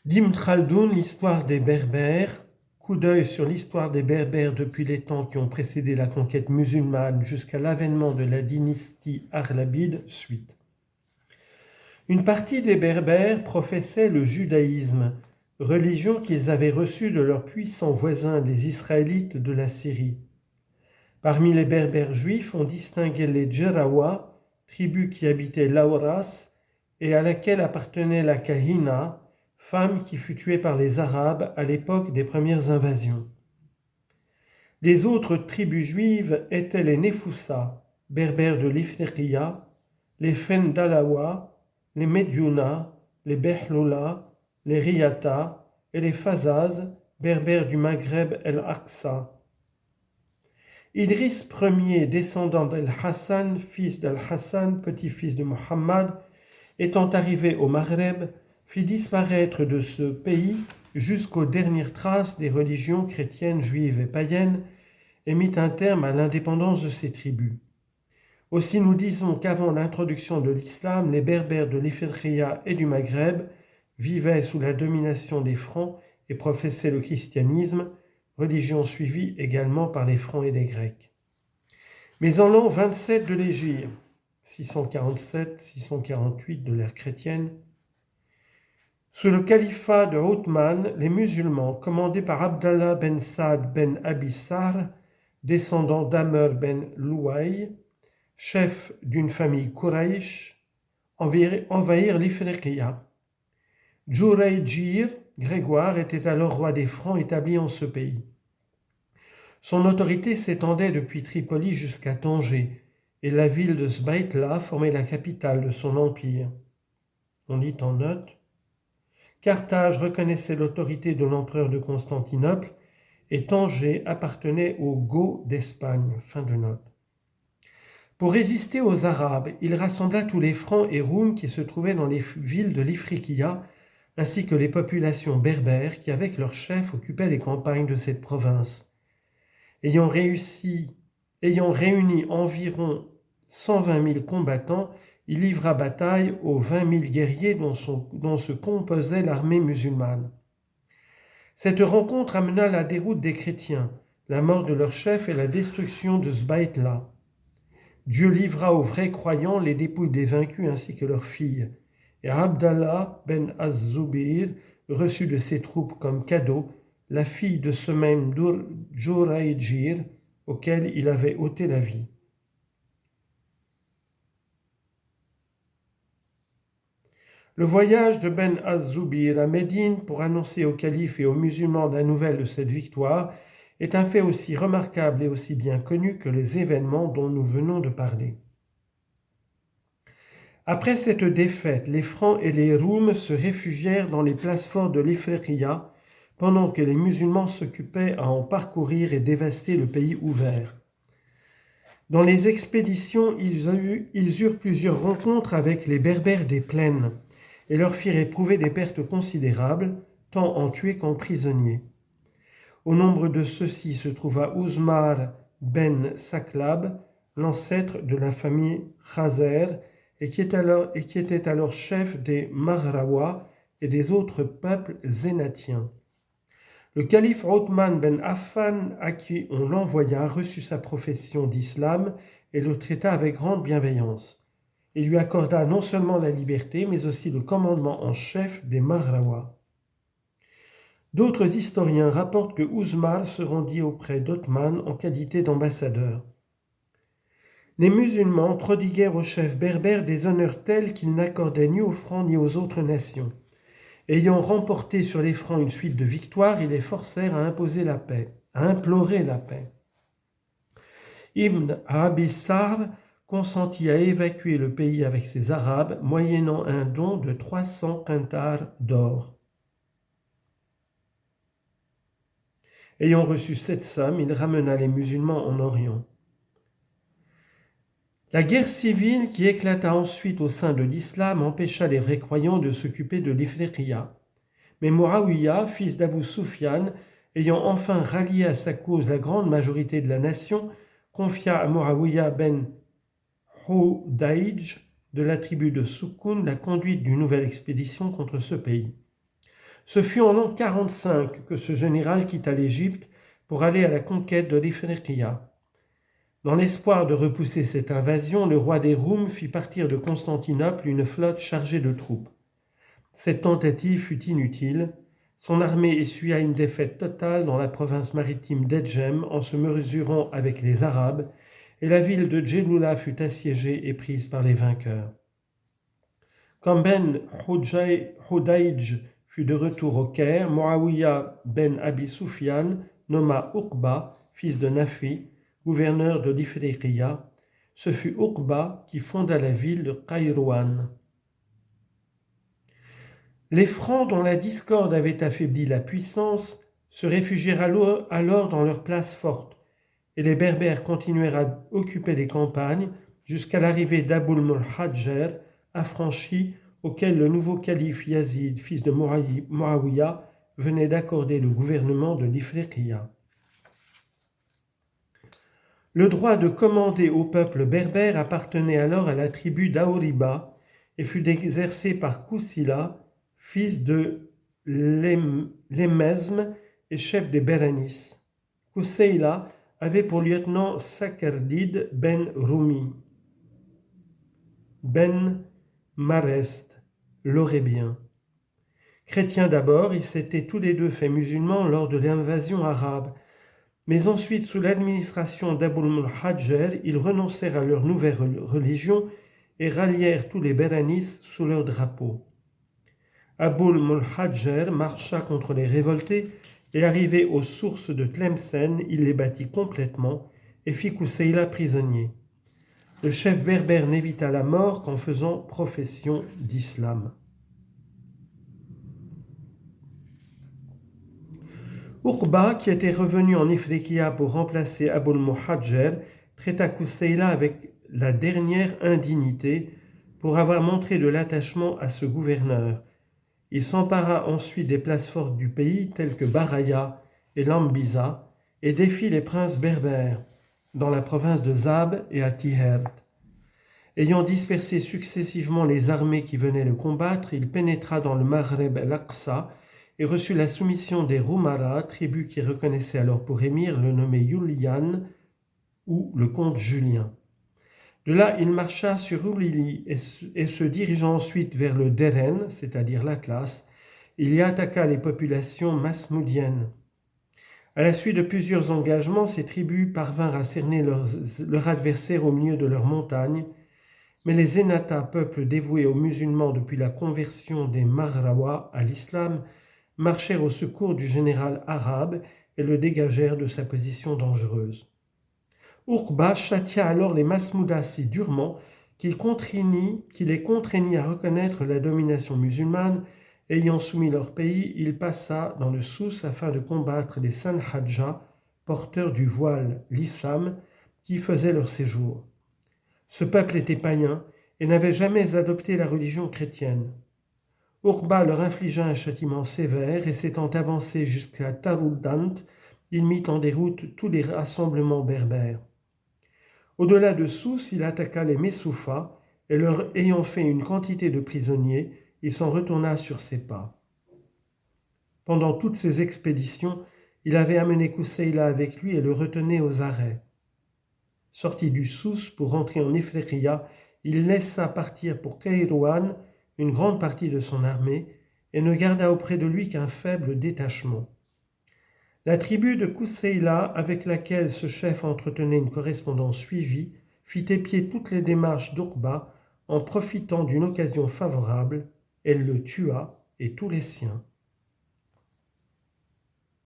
D'Ibn Khaldoun, l'histoire des Berbères, coup d'œil sur l'histoire des Berbères depuis les temps qui ont précédé la conquête musulmane jusqu'à l'avènement de la dynastie Arlabide, suite. Une partie des Berbères professait le judaïsme, religion qu'ils avaient reçue de leurs puissants voisins les Israélites de la Syrie. Parmi les Berbères juifs, on distinguait les Djerawa, tribu qui habitait l'Aouras et à laquelle appartenait la Kahina, femme qui fut tuée par les Arabes à l'époque des premières invasions. Les autres tribus juives étaient les Nefoussa, berbères de l'Ifriqiya, les Fendalawa, les Mediouna, les Behloula, les Riyata et les Fazaz, berbères du Maghreb el-Aqsa. Idriss Ier, descendant d'Al-Hassan, fils d'Al-Hassan, petit-fils de Mohammed, étant arrivé au Maghreb, fit disparaître de ce pays jusqu'aux dernières traces des religions chrétiennes, juives et païennes et mit un terme à l'indépendance de ces tribus. Aussi nous disons qu'avant l'introduction de l'islam, les Berbères de l'Ifriqiya et du Maghreb vivaient sous la domination des Francs et professaient le christianisme, religion suivie également par les Francs et les Grecs. Mais en l'an 27 de l'Hégire, 647-648 de l'ère chrétienne, sous le califat de Othman, les musulmans, commandés par Abdallah ben Saad ben Abissar, descendant d'Amr ben Louay, chef d'une famille Quraysh, envahirent l'Ifriqiya. Jurayjir, Grégoire, était alors roi des Francs établi en ce pays. Son autorité s'étendait depuis Tripoli jusqu'à Tanger, et la ville de Sbaïtla formait la capitale de son empire. On lit en note: Carthage reconnaissait l'autorité de l'empereur de Constantinople et Tanger appartenait aux Goths d'Espagne. Fin de note. Pour résister aux Arabes, il rassembla tous les Francs et Roumes qui se trouvaient dans les villes de l'Ifriqiya, ainsi que les populations berbères qui, avec leurs chefs, occupaient les campagnes de cette province. Ayant réuni environ 120 000 combattants, il livra bataille aux 20 000 guerriers dont se composait l'armée musulmane. Cette rencontre amena la déroute des chrétiens, la mort de leur chef et la destruction de Sbaïtla. Dieu livra aux vrais croyants les dépouilles des vaincus ainsi que leurs filles. Et Abdallah ben Az-Zubir reçut de ses troupes comme cadeau la fille de ce même Jurayjir auquel il avait ôté la vie. Le voyage de Ben Az-Zubir à Médine pour annoncer au calife et aux musulmans la nouvelle de cette victoire est un fait aussi remarquable et aussi bien connu que les événements dont nous venons de parler. Après cette défaite, les Francs et les Roumes se réfugièrent dans les places fortes de l'Ifriqiya, pendant que les musulmans s'occupaient à en parcourir et dévaster le pays ouvert. Dans les expéditions, ils eurent plusieurs rencontres avec les Berbères des plaines et leur firent éprouver des pertes considérables, tant en tués qu'en prisonniers. Au nombre de ceux-ci se trouva Ousmar ben Saklab, l'ancêtre de la famille Khazer, et qui était alors chef des Mahrawa et des autres peuples zénatiens. Le calife Othman ben Affan, à qui on l'envoya, reçut sa profession d'islam et le traita avec grande bienveillance. Il lui accorda non seulement la liberté, mais aussi le commandement en chef des Mahrawa. D'autres historiens rapportent que Ousmar se rendit auprès d'Othman en qualité d'ambassadeur. Les musulmans prodiguèrent aux chefs berbères des honneurs tels qu'ils n'accordaient ni aux Francs ni aux autres nations. Ayant remporté sur les Francs une suite de victoires, ils les forcèrent à imposer la paix, à implorer la paix. Ibn Abissar consentit à évacuer le pays avec ses Arabes, moyennant un don de 300 quintars d'or. Ayant reçu cette somme, il ramena les musulmans en Orient. La guerre civile qui éclata ensuite au sein de l'islam empêcha les vrais croyants de s'occuper de l'Ifriqiya. Mais Muawiyah, fils d'Abu Sufyan, ayant enfin rallié à sa cause la grande majorité de la nation, confia à Muawiyah ben Hudayj de la tribu de Sukun la conduite d'une nouvelle expédition contre ce pays. Ce fut en l'an 45 que ce général quitta l'Égypte pour aller à la conquête de l'Ifriqiya. Dans l'espoir de repousser cette invasion, le roi des Roums fit partir de Constantinople une flotte chargée de troupes. Cette tentative fut inutile. Son armée essuya une défaite totale dans la province maritime d'Edjem en se mesurant avec les Arabes, et la ville de Djelloula fut assiégée et prise par les vainqueurs. Quand Ben Hudayj fut de retour au Caire, Muawiyah ben Abi Sufyan nomma Uqba, fils de Nafi, gouverneur de l'Ifriqiya. Ce fut Uqba qui fonda la ville de Qayrouan. Les Francs, dont la discorde avait affaibli la puissance, se réfugièrent alors dans leur place forte, et les Berbères continuèrent à occuper les campagnes jusqu'à l'arrivée d'Abul Mulhadjer, affranchi, auquel le nouveau calife Yazid, fils de Muawiyah, venait d'accorder le gouvernement de l'Ifriqiya. Le droit de commander au peuple berbère appartenait alors à la tribu d'Auriba et fut exercé par Koussila, fils de Lemezm et chef des Bérénis. Kousseila avait pour lieutenant Sakardid ben Rumi. Ben Marest, l'Orébien. Chrétiens d'abord, ils s'étaient tous les deux faits musulmans lors de l'invasion arabe. Mais ensuite, sous l'administration d'Abul Mulhadjer, ils renoncèrent à leur nouvelle religion et rallièrent tous les Bérénis sous leur drapeau. Abul Mulhadjer marcha contre les révoltés et arrivé aux sources de Tlemcen, il les battit complètement et fit Kousseila prisonnier. Le chef berbère n'évita la mort qu'en faisant profession d'islam. Uqba, qui était revenu en Ifriqiya pour remplacer Abul Muhadjer, traita Kousseila avec la dernière indignité pour avoir montré de l'attachement à ce gouverneur. Il s'empara ensuite des places fortes du pays, telles que Baraya et Lambiza, et défit les princes berbères, dans la province de Zab et à Tihert. Ayant dispersé successivement les armées qui venaient le combattre, il pénétra dans le Maghreb al-Aqsa et reçut la soumission des Roumara, tribu qui reconnaissait alors pour émir le nommé Yulian ou le comte Julien. De là, il marcha sur Ulili et se dirigeant ensuite vers le Deren, c'est-à-dire l'Atlas, il y attaqua les populations masmoudiennes. À la suite de plusieurs engagements, ces tribus parvinrent à cerner leur adversaire au milieu de leurs montagnes, mais les Zenata, peuple dévoué aux musulmans depuis la conversion des Mahrawa à l'islam, marchèrent au secours du général arabe et le dégagèrent de sa position dangereuse. Uqba châtia alors les Masmoudas si durement qu'il les contraignit à reconnaître la domination musulmane. Ayant soumis leur pays, il passa dans le Souss afin de combattre les Sanhadja, porteurs du voile, l'islam, qui faisaient leur séjour. Ce peuple était païen et n'avait jamais adopté la religion chrétienne. Uqba leur infligea un châtiment sévère et s'étant avancé jusqu'à Taroudant, il mit en déroute tous les rassemblements berbères. Au-delà de Souss, il attaqua les Messoufas et leur ayant fait une quantité de prisonniers, il s'en retourna sur ses pas. Pendant toutes ces expéditions, il avait amené Kousseila avec lui et le retenait aux arrêts. Sorti du Souss pour rentrer en Ifriqiya, il laissa partir pour Kairouan une grande partie de son armée et ne garda auprès de lui qu'un faible détachement. La tribu de Kousseila, avec laquelle ce chef entretenait une correspondance suivie, fit épier toutes les démarches d'Uqba en profitant d'une occasion favorable. Elle le tua et tous les siens.